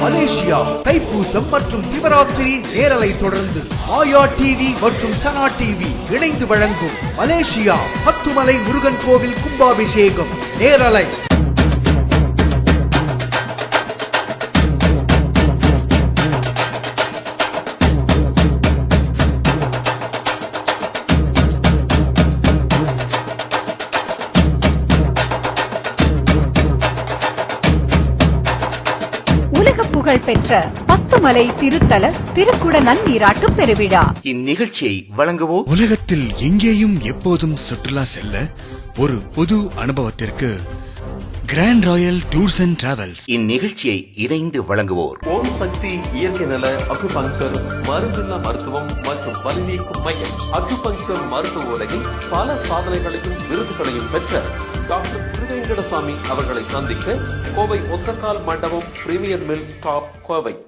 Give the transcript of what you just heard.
Malaysia Thaipusam மற்றும் சிவராத்திரி நேரலை தொடர்ந்து மாயா டிவி மற்றும் சனா டிவி இணைந்து வழங்கும் மலேசியா பத்துமலை முருகன் கோவில் கும்பாபிஷேகம் நேரலை. புகழ் பெற்ற பத்துமலை திருத்தல திருக்குட நன்னீராட்டு பெருவிழா. இந்நிகழ்ச்சியை வழங்குவோம் உலகத்தில் எங்கேயும் எப்போதும் சுற்றுலா செல்ல ஒரு புது அனுபவத்திற்கு Grand Royal Tours and Travels. இந்நிகழ்ச்சியை இணைந்து வழங்குவோர் ஓம் சக்தி இயற்கை நல அக்குபங்சர் மருந்தில்லா மருத்துவம் மற்றும் வலிநீக்கும் மையம். அக்குபங்சர் மருத்துவ உலகில் பல சாதனைகளையும் விருதுகளையும் பெற்ற டாக்டர் திருவேங்கடசாமி அவர்களை சந்திக்க கோவை ஒத்தக்கால் மண்டபம் பிரீமியர் மில் ஸ்டாப் கோவை.